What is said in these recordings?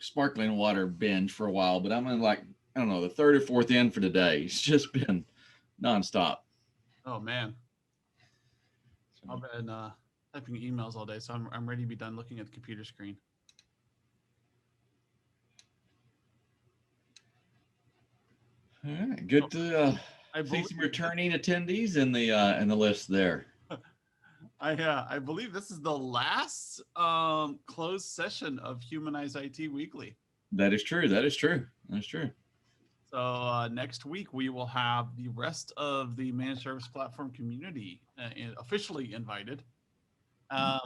sparkling water binge for a while, but I'm in like, I don't know, the third or fourth in for today. It's just been nonstop. Oh man, So, I've been typing emails all day, so I'm ready to be done looking at the computer screen. all right, So good to I see some believe returning attendees in the list there. I believe this is the last closed session of Humanize IT Weekly. That is true. That is true. That's true. So next week we will have the rest of the managed service platform community officially invited.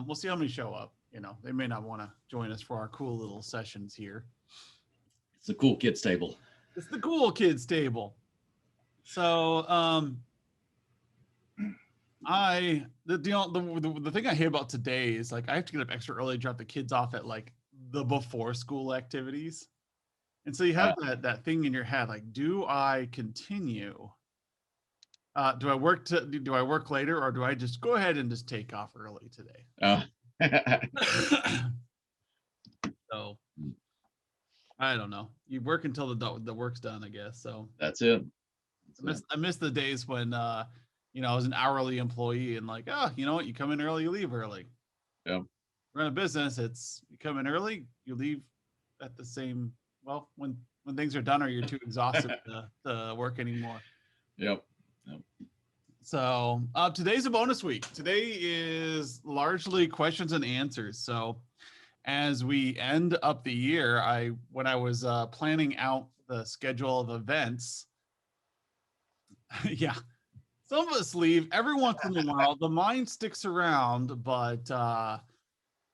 We'll see how many show up. You know, they may not want to join us for our cool little sessions here. It's a cool kids table. It's the cool kids table. So the thing I hate about today is like I have to get up extra early to drop the kids off at like the before school activities. And so you have that thing in your head, like, do I continue? Do I work later, or do I just go ahead and just take off early today? Uh, So I don't know. You work until the work's done, I guess. So that's it. I miss the days when I was an hourly employee and like, oh, you know what, you come in early, you leave early. Yeah. Run a business, it's you come in early, you leave at the same when things are done or you're too exhausted to work anymore. Yep. Yep. So today's a bonus week. Today is largely questions and answers. So as we end up the year, when I was planning out the schedule of events, yeah, some of us leave every once in a while. The mind sticks around, but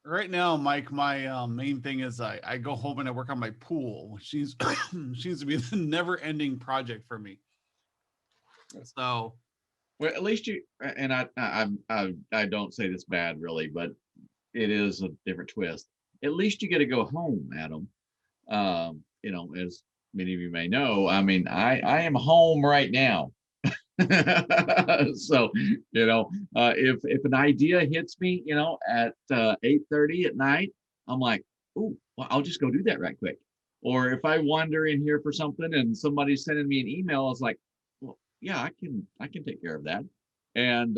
right now, Mike, my main thing is I go home and I work on my pool, which seems seems to be the never-ending project for me. So, Well, at least you and I don't say this bad really, but it is a different twist. At least you get to go home, Adam. As many of you may know, I mean, I am home right now. So, if an idea hits me, at 8:30 at night, I'm like, oh, well, I'll just go do that right quick. Or if I wander in here for something and somebody's sending me an email, it's like, well, yeah, I can take care of that. And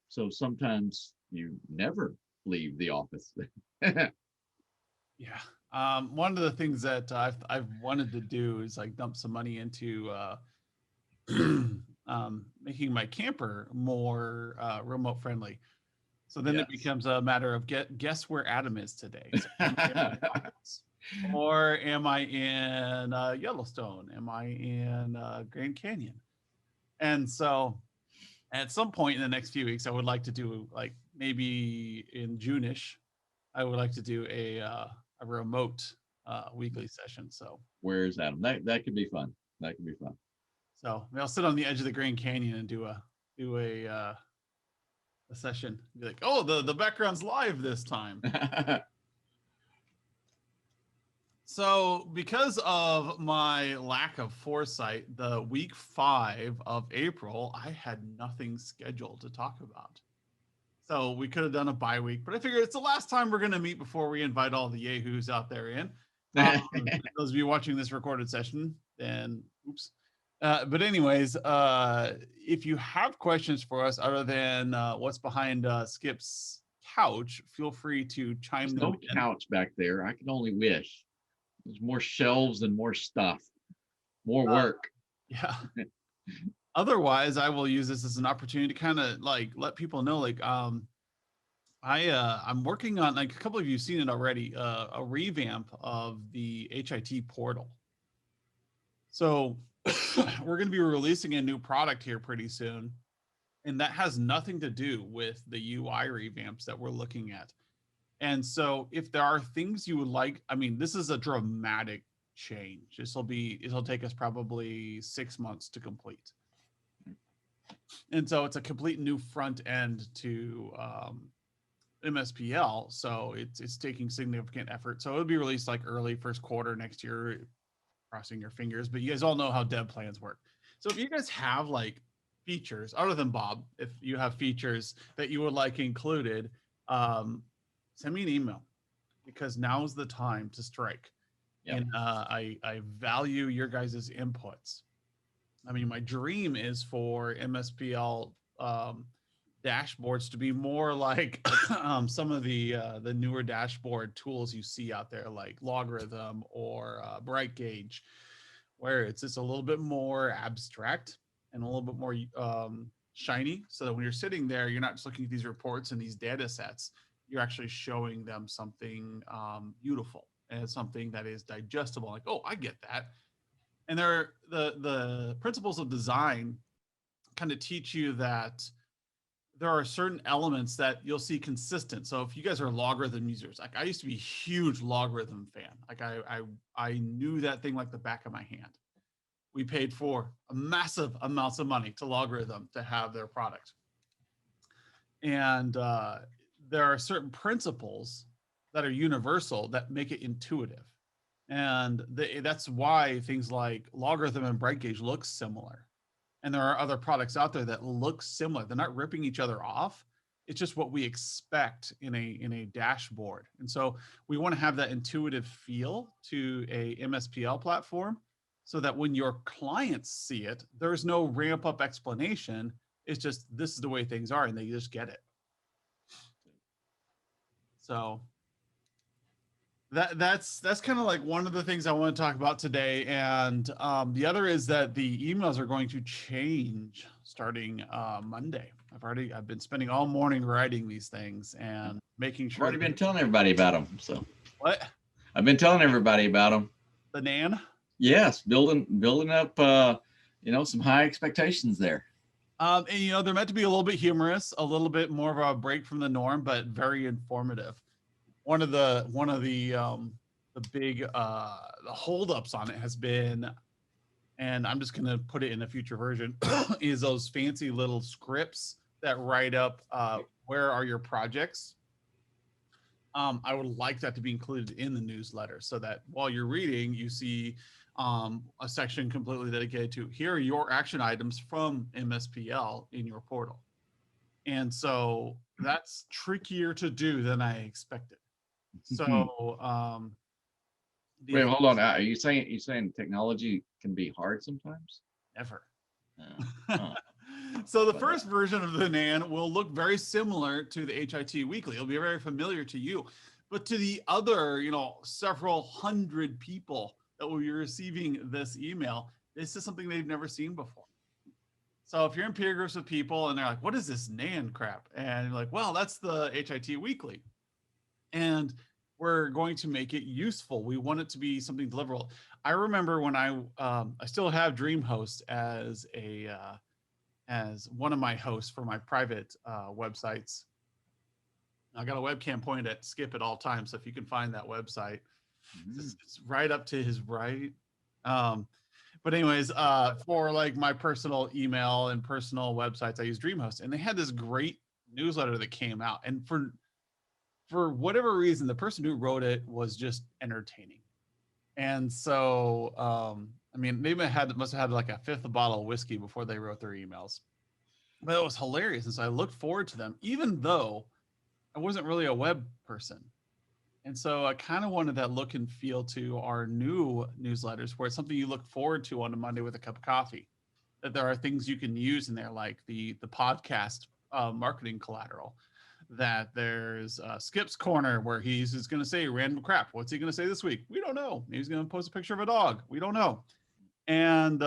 so sometimes you never leave the office. yeah. One of the things that I've wanted to do is like dump some money into making my camper more remote friendly. So then it Yes. becomes a matter of guess where Adam is today. So am I in my office? Or am I in Yellowstone? Am I in Grand Canyon? And so at some point in the next few weeks, I would like to do like maybe in June-ish, I would like to do a remote weekly session. So Where's Adam? That could be fun. That could be fun. I'll sit on the edge of the Grand Canyon and do a session. Be like, oh, the background's live this time. So, because of my lack of foresight, the week 5 of April, I had nothing scheduled to talk about. So, we could have done a bye week, but I figured it's the last time we're going to meet before we invite all the yahoos out there in. Those of you watching this recorded session, then oops. But anyways, if you have questions for us other than what's behind Skip's couch, feel free to chime There's them no in. couch back there. I can only wish. There's more shelves and more stuff, more work. Yeah. Otherwise, I will use this as an opportunity to kind of like let people know, like, I'm working on, like, a couple of you have seen it already, a revamp of the HIT portal. So we're going to be releasing a new product here pretty soon, and that has nothing to do with the UI revamps that we're looking at. And so if there are things you would like, I mean, this is a dramatic change. It'll take us probably 6 months to complete. And so it's a complete new front end to MSPL. So it's taking significant effort. So it'll be released like early first quarter next year, crossing your fingers. But you guys all know how dev plans work. So if you guys have like features, other than Bob, if you have features that you would like included, send me an email, because now's the time to strike. Yep. and I value your guys' inputs. I mean, my dream is for MSPL dashboards to be more like some of the newer dashboard tools you see out there, like Logarithm or Bright Gauge, where it's just a little bit more abstract and a little bit more shiny, so that when you're sitting there, you're not just looking at these reports and these data sets. You're actually showing them something beautiful and something that is digestible. Like, oh, I get that. And the principles of design kind of teach you that there are certain elements that you'll see consistent. So if you guys are logarithm users, like I used to be a huge logarithm fan. Like I knew that thing like the back of my hand. We paid for a massive amounts of money to logarithm to have their product. And there are certain principles that are universal that make it intuitive. And that's why things like logarithm and bright gauge look similar. And there are other products out there that look similar. They're not ripping each other off. It's just what we expect in a dashboard. And so we want to have that intuitive feel to a MSPL platform, so that when your clients see it, there's no ramp up explanation. It's just, this is the way things are, and they just get it. So that's kind of like one of the things I want to talk about today. And the other is that the emails are going to change starting Monday. I've been spending all morning writing these things and making I've sure already been telling everybody about them. So what I've been telling everybody about them. the Nan. Yes, building up, some high expectations there. And they're meant to be a little bit humorous, a little bit more of a break from the norm, but very informative. One of the big the holdups on it has been, and I'm just gonna put it in a future version, is those fancy little scripts that write up where are your projects. I would like that to be included in the newsletter, so that while you're reading, you see a section completely dedicated to, here are your action items from MSPL in your portal. And so that's trickier to do than I expected. So Wait, hold on. Are you saying technology can be hard sometimes? Never. Oh. So the first version of the NAN will look very similar to the HIT Weekly. It'll be very familiar to you, but to the other, several hundred people that will be receiving this email, this is something they've never seen before. So if you're in peer groups with people and they're like, what is this NAN crap? And you're like, well, that's the HIT Weekly. And we're going to make it useful. We want it to be something deliverable. I remember when I still have DreamHost as one of my hosts for my private websites. I got a webcam pointed at Skip at all times, so if you can find that website, it's right up to his right. But anyways, for like my personal email and personal websites, I use DreamHost, and they had this great newsletter that came out. And for whatever reason, the person who wrote it was just entertaining. And so, I mean, they must have had like a fifth bottle of whiskey before they wrote their emails. But it was hilarious. And so I looked forward to them, even though I wasn't really a web person. And so I kind of wanted that look and feel to our new newsletters, where it's something you look forward to on a Monday with a cup of coffee. That there are things you can use in there, like the podcast marketing collateral. That there's Skip's Corner, where he's just going to say random crap. What's he going to say this week? We don't know. Maybe he's going to post a picture of a dog. We don't know. And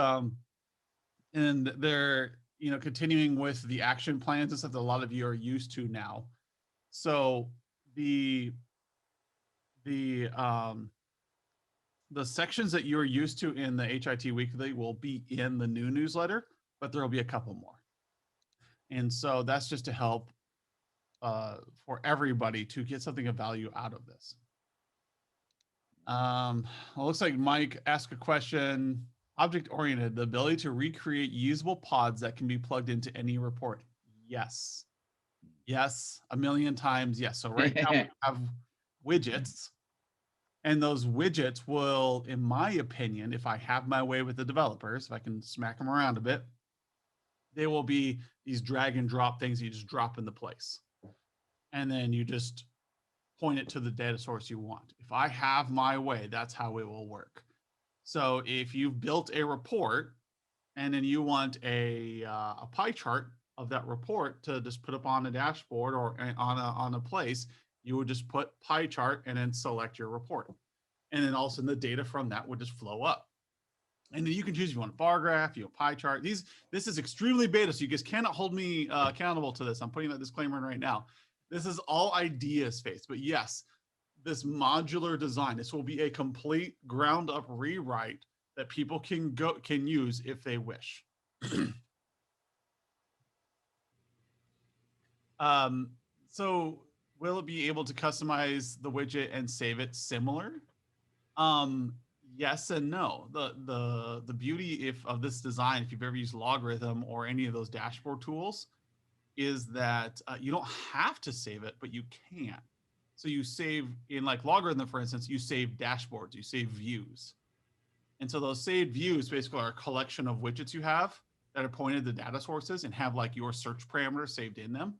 they're continuing with the action plans and stuff that a lot of you are used to now. So the sections that you're used to in the HIT Weekly will be in the new newsletter, but there will be a couple more. And so that's just to help for everybody to get something of value out of this. It looks like Mike asked a question. Object-oriented, the ability to recreate usable pods that can be plugged into any report. Yes. Yes, a million times. Yes. So right now we have widgets, and those widgets will, in my opinion, if I have my way with the developers, if I can smack them around a bit, they will be these drag and drop things you just drop into place. And then you just point it to the data source you want. If I have my way, that's how it will work. So if you've built a report and then you want a pie chart of that report to just put up on a dashboard or on a place, you would just put pie chart and then select your report. And then all of a sudden the data from that would just flow up. And then you can choose if you want a bar graph, you want a pie chart. This is extremely beta, so you guys cannot hold me accountable to this. I'm putting that disclaimer in right now. This is all idea space, but yes, this modular design, this will be a complete ground up rewrite that people can use if they wish. So will it be able to customize the widget and save it similar? Yes and no. The beauty of this design, if you've ever used Logarithm or any of those dashboard tools, is that you don't have to save it, but you can. So you save in like Logarithm, for instance, you save dashboards, you save views. And so those saved views basically are a collection of widgets you have that are pointed to data sources and have like your search parameters saved in them.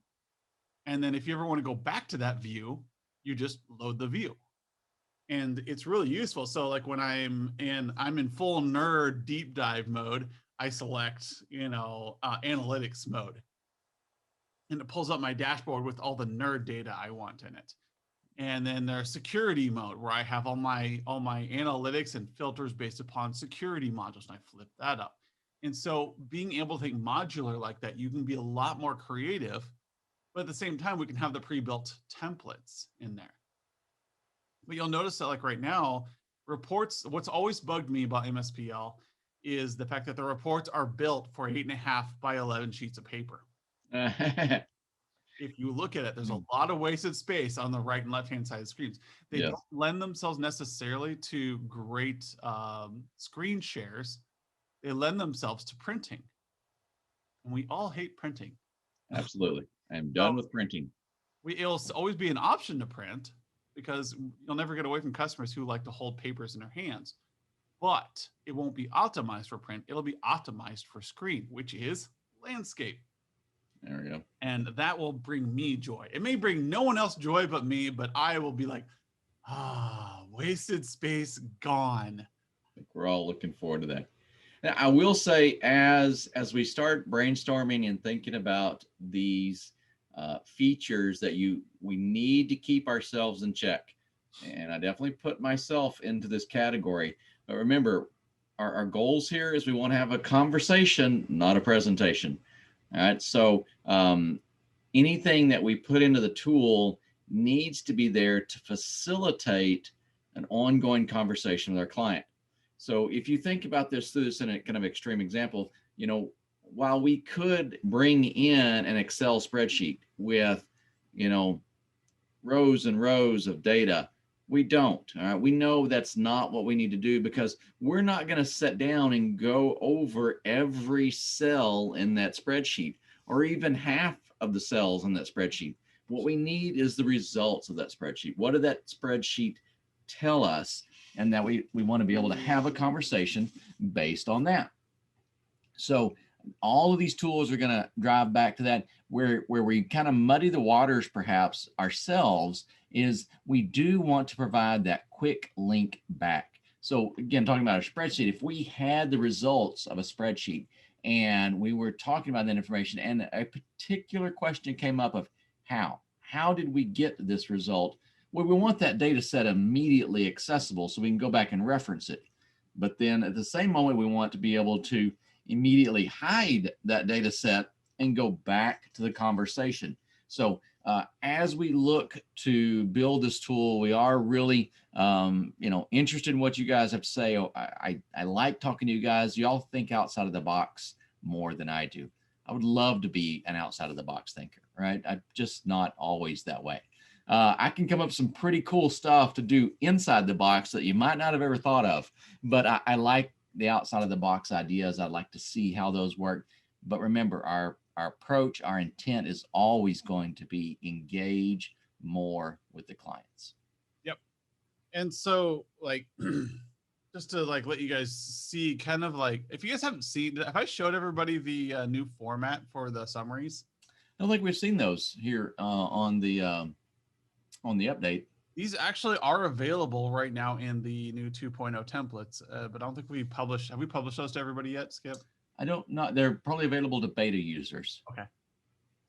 And then if you ever want to go back to that view, you just load the view. And it's really useful. So like when I'm in full nerd deep dive mode, I select, analytics mode. And it pulls up my dashboard with all the nerd data I want in it. And then there's security mode where I have all my analytics and filters based upon security modules, and I flip that up. And so being able to think modular like that, you can be a lot more creative, but at the same time, we can have the pre-built templates in there. But you'll notice that like right now, reports, what's always bugged me about MSPL is the fact that the reports are built for 8.5 by 11 sheets of paper. If you look at it, there's a lot of wasted space on the right and left-hand side of the screens. They don't lend themselves necessarily to great screen shares. They lend themselves to printing. And we all hate printing. Absolutely. I'm done with printing. It'll always be an option to print because you'll never get away from customers who like to hold papers in their hands. But it won't be optimized for print. It'll be optimized for screen, which is landscape. There we go. And that will bring me joy. It may bring no one else joy but me, but I will be like, wasted space gone. I think we're all looking forward to that. Now, I will say, as we start brainstorming and thinking about these features that we need to keep ourselves in check, and I definitely put myself into this category. But remember, our goals here is we want to have a conversation, not a presentation. All right. So anything that we put into the tool needs to be there to facilitate an ongoing conversation with our client. So if you think about this in a kind of extreme example, while we could bring in an Excel spreadsheet with, rows and rows of data, we don't. All right. We know that's not what we need to do because we're not going to sit down and go over every cell in that spreadsheet or even half of the cells in that spreadsheet. What we need is the results of that spreadsheet. What did that spreadsheet tell us? And that we want to be able to have a conversation based on that. So all of these tools are going to drive back to that. Where we kind of muddy the waters perhaps ourselves is we do want to provide that quick link back. So again, talking about a spreadsheet, if we had the results of a spreadsheet and we were talking about that information and a particular question came up of how did we get this result? Well, we want that data set immediately accessible so we can go back and reference it. But then at the same moment, we want to be able to immediately hide that data set and go back to the conversation. So as we look to build this tool, we are really, interested in what you guys have to say. I like talking to you guys. Y'all think outside of the box more than I do. I would love to be an outside of the box thinker, right? I'm just not always that way. I can come up with some pretty cool stuff to do inside the box that you might not have ever thought of, but I like the outside of the box ideas. I'd like to see how those work. But remember, our approach, our intent is always going to be engage more with the clients. Yep. And so like, just to like let you guys see kind of like, if you guys haven't seen, have I showed everybody the new format for the summaries? I don't think we've seen those here on the on the update. These actually are available right now in the new 2.0 templates, but I don't think we published. Have we published those to everybody yet, Skip? I don't know. They're probably available to beta users. Okay.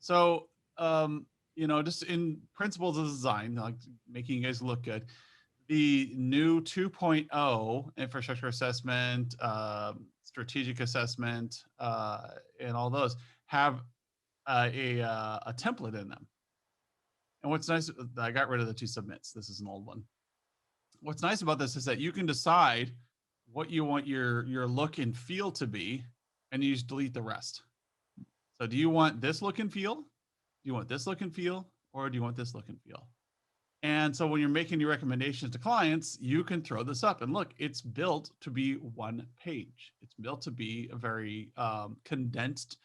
So, just in principles of design, like making you guys look good, the new 2.0 infrastructure assessment, strategic assessment, and all those have a template in them. And what's nice, I got rid of the 2 submits. This is an old one. What's nice about this is that you can decide what you want your look and feel to be, and you just delete the rest. So do you want this look and feel? Do you want this look and feel? Or do you want this look and feel? And so when you're making your recommendations to clients, you can throw this up and look, it's built to be 1 page. It's built to be a very condensed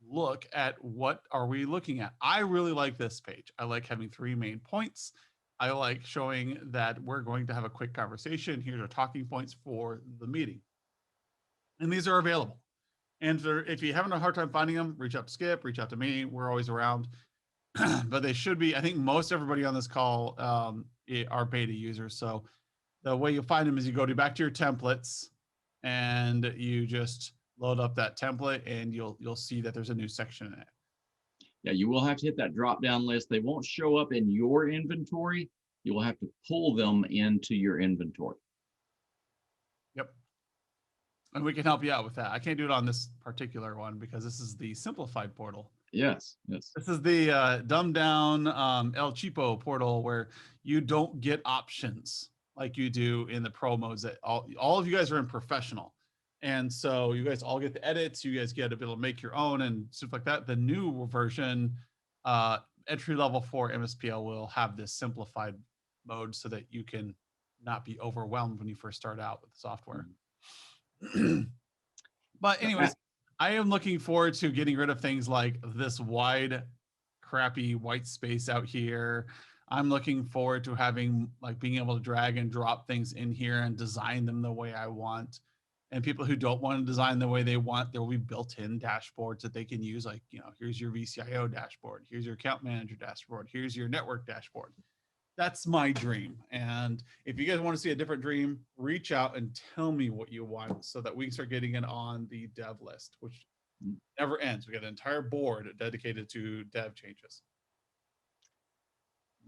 look at what are we looking at. I really like this page. I like having 3 main points. I like showing that we're going to have a quick conversation. Here's our talking points for the meeting. And these are available. And if you're having a hard time finding them, reach out to Skip, reach out to me. We're always around. But they should be, I think most everybody on this call are beta users. So the way you'll find them is you go back to your templates and you just load up that template and you'll see that there's a new section in it. Yeah, you will have to hit that drop down list. They won't show up in your inventory. You will have to pull them into your inventory. Yep. And we can help you out with that. I can't do it on this particular one because this is the simplified portal. Yes, yes. This is the dumbed down El Cheapo portal where you don't get options like you do in the pro modes that all of you guys are in professional. And so you guys all get the edits, you guys get to be able to make your own and stuff like that. The new version, entry level for MSPL will have this simplified mode so that you can not be overwhelmed when you first start out with the software. But anyways, I am looking forward to getting rid of things like this wide, crappy white space out here. I'm looking forward to having being able to drag and drop things in here and design them the way I want. And people who don't want to design the way they want, there will be built-in dashboards that they can use. Like, here's your VCIO dashboard. Here's your account manager dashboard. Here's your network dashboard. That's my dream. And if you guys want to see a different dream, reach out and tell me what you want so that we can start getting it on the dev list, which never ends. We got an entire board dedicated to dev changes.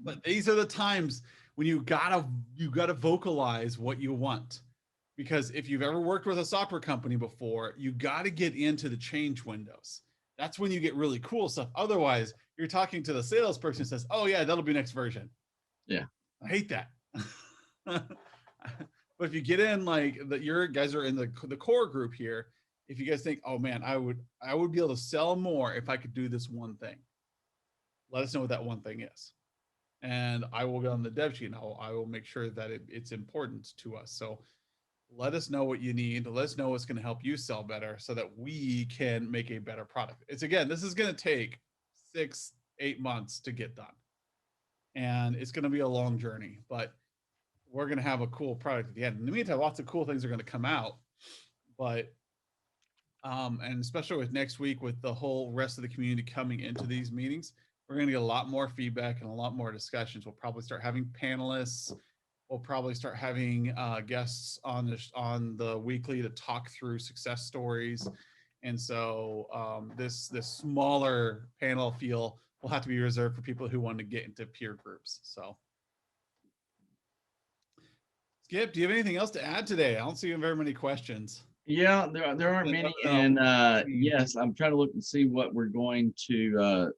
But these are the times when you gotta vocalize what you want. Because if you've ever worked with a software company before, you got to get into the change windows. That's when you get really cool stuff. Otherwise, you're talking to the salesperson who says, oh yeah, that'll be next version. Yeah. I hate that. But if you get in your guys are in the core group here, if you guys think, oh man, I would be able to sell more if I could do this one thing. Let us know what that one thing is. And I will go on the dev sheet and I will make sure that it's important to us. So let us know what you need. Let us know what's going to help you sell better so that we can make a better product. This is going to take 6-8 months to get done. And it's going to be a long journey, but we're going to have a cool product at the end. In the meantime, lots of cool things are going to come out, but, and especially with next week, with the whole rest of the community coming into these meetings, we're going to get a lot more feedback and a lot more discussions. We'll probably start having panelists. We'll probably start having guests on the weekly to talk through success stories. And so this smaller panel feel will have to be reserved for people who want to get into peer groups. So Skip, do you have anything else to add today? I don't see very many questions. Yeah, there aren't many. And yes, I'm trying to look and see what we're going to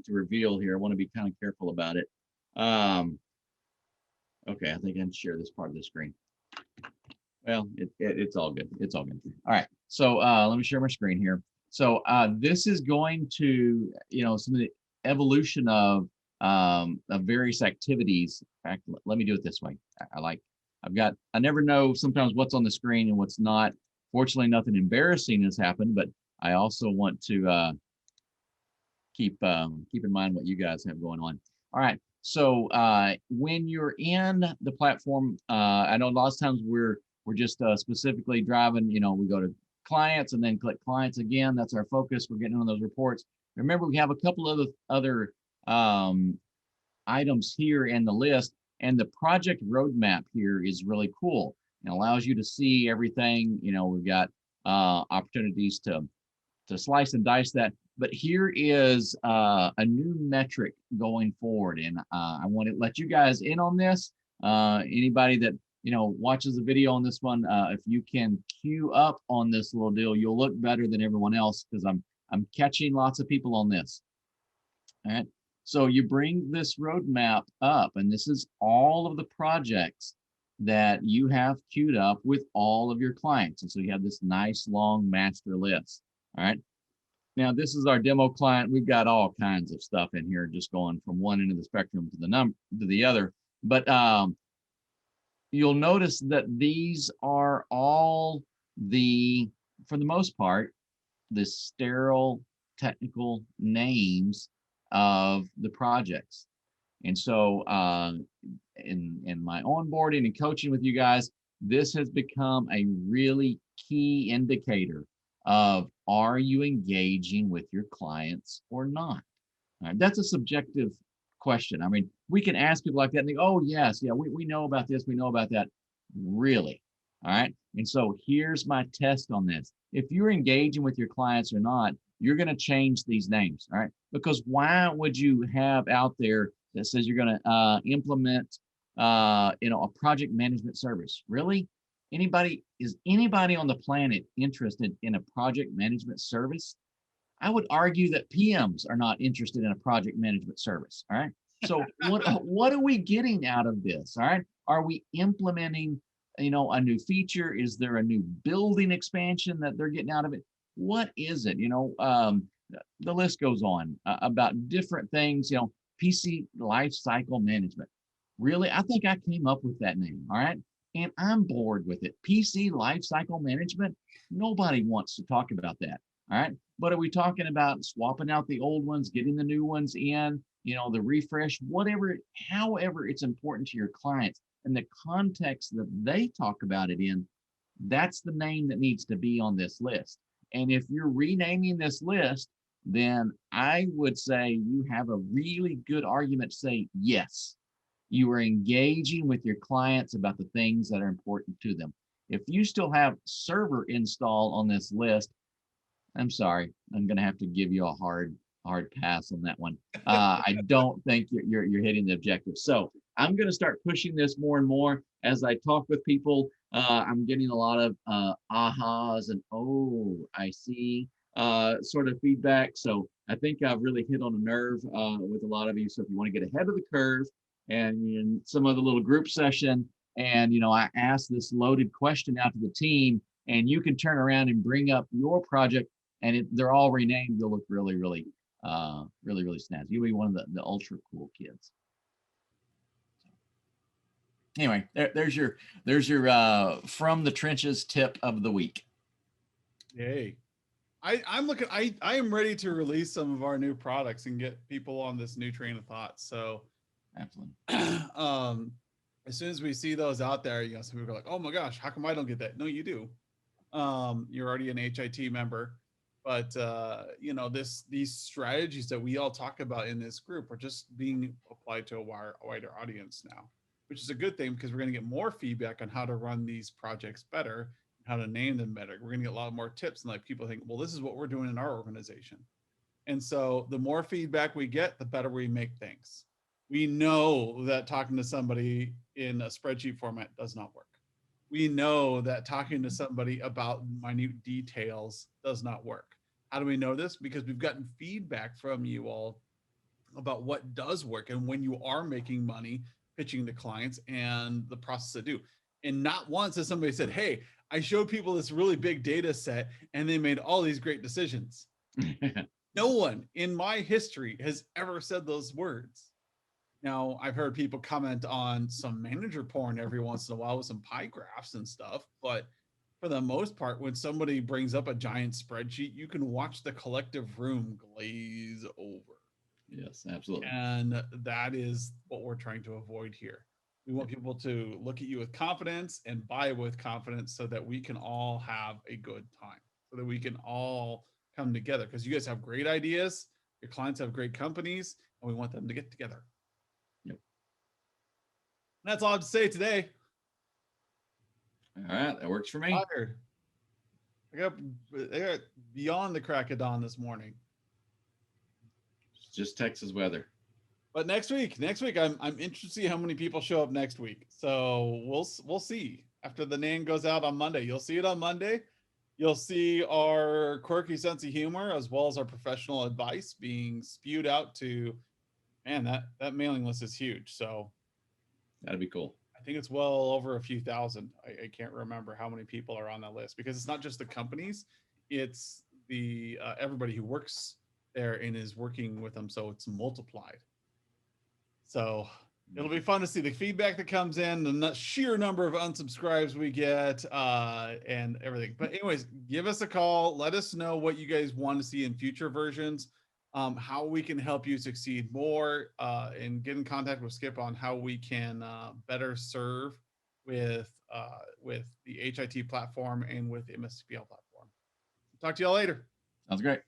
reveal here. I want to be kind of careful about it. Okay, I think I can share this part of the screen. Well, it's all good. It's all good. All right. So let me share my screen here. So this is going to, some of the evolution of various activities. In fact, let me do it this way. I never know sometimes what's on the screen and what's not. Fortunately, nothing embarrassing has happened, but I also want to keep in mind what you guys have going on. All right. So when you're in the platform, I know lots of times we're just specifically driving, we go to clients and then click clients again. That's our focus. We're getting on those reports. Remember, we have a couple of other items here in the list. And the project roadmap here is really cool. It allows you to see everything. We've got opportunities to slice and dice that. But here is a new metric going forward. And I want to let you guys in on this. Anybody that watches the video on this one, if you can queue up on this little deal, you'll look better than everyone else, because I'm catching lots of people on this. All right. So you bring this roadmap up, and this is all of the projects that you have queued up with all of your clients. And so you have this nice long master list. All right. Now, this is our demo client. We've got all kinds of stuff in here, just going from one end of the spectrum to the other. But you'll notice that these are all for the most part, the sterile technical names of the projects. And so in my onboarding and coaching with you guys, this has become a really key indicator of, are you engaging with your clients or not? All right, that's a subjective question. I mean, we can ask people like that and think, oh, yes, yeah, we know about this, we know about that. Really? All right. And so here's my test on this. If you're engaging with your clients or not, you're going to change these names. All right. Because why would you have out there that says you're going to implement, a project management service? Really? Is anybody on the planet interested in a project management service? I would argue that PMs are not interested in a project management service. All right. So what are we getting out of this? All right. Are we implementing, a new feature? Is there a new building expansion that they're getting out of it? What is it? The list goes on about different things, PC life cycle management. Really? I think I came up with that name. All right. And I'm bored with it. PC life cycle management. Nobody wants to talk about that. All right. But are we talking about swapping out the old ones, getting the new ones in, the refresh, whatever, however it's important to your clients and the context that they talk about it in, that's the name that needs to be on this list. And if you're renaming this list, then I would say you have a really good argument to say, yes, you are engaging with your clients about the things that are important to them. If you still have server install on this list, I'm sorry, I'm going to have to give you a hard pass on that one. I don't think you're hitting the objective. So I'm going to start pushing this more and more as I talk with people. I'm getting a lot of ahas and, oh, I see sort of feedback. So I think I've really hit on a nerve with a lot of you. So if you want to get ahead of the curve, and in some other little group session, and I asked this loaded question out to the team, and you can turn around and bring up your project, and they're all renamed, you'll look really, really, really snazzy. You'll be one of the ultra cool kids. Anyway, there's your from the trenches tip of the week. Yay. I'm looking, I am ready to release some of our new products and get people on this new train of thought. So absolutely. As soon as we see those out there, some people are like, oh my gosh, how come I don't get that? No, you do. You're already an HIT member, but these strategies that we all talk about in this group are just being applied to a wider audience now, which is a good thing, because we're going to get more feedback on how to run these projects better, how to name them better. We're going to get a lot more tips, and like people think, well, this is what we're doing in our organization. And so the more feedback we get, the better we make things. We know that talking to somebody in a spreadsheet format does not work. We know that talking to somebody about minute details does not work. How do we know this? Because we've gotten feedback from you all about what does work and when you are making money pitching to clients and the process to do. And not once has somebody said, hey, I showed people this really big data set and they made all these great decisions. No one in my history has ever said those words. Now, I've heard people comment on some manager porn every once in a while with some pie graphs and stuff, but for the most part, when somebody brings up a giant spreadsheet, you can watch the collective room glaze over. Yes, absolutely. And that is what we're trying to avoid here. We want people to look at you with confidence and buy with confidence so that we can all have a good time, so that we can all come together, because you guys have great ideas, your clients have great companies, and we want them to get together. That's all I have to say today. All right, that works for me. Tired. I got beyond the crack of dawn this morning. It's just Texas weather. But next week, I'm interested to see how many people show up next week. So we'll see after the NAN goes out on Monday. You'll see it on Monday. You'll see our quirky sense of humor as well as our professional advice being spewed out to, man, that mailing list is huge. So That'd be cool. I think it's well over a few thousand. I can't remember how many people are on that list because it's not just the companies, it's the everybody who works there and is working with them. So it's multiplied. So it'll be fun to see the feedback that comes in, the sheer number of unsubscribes we get, and everything. But anyways, give us a call. Let us know what you guys want to see in future versions, how we can help you succeed more, and get in contact with Skip on how we can better serve with the HIT platform and with the MSTPL platform. Talk to y'all later. Sounds great.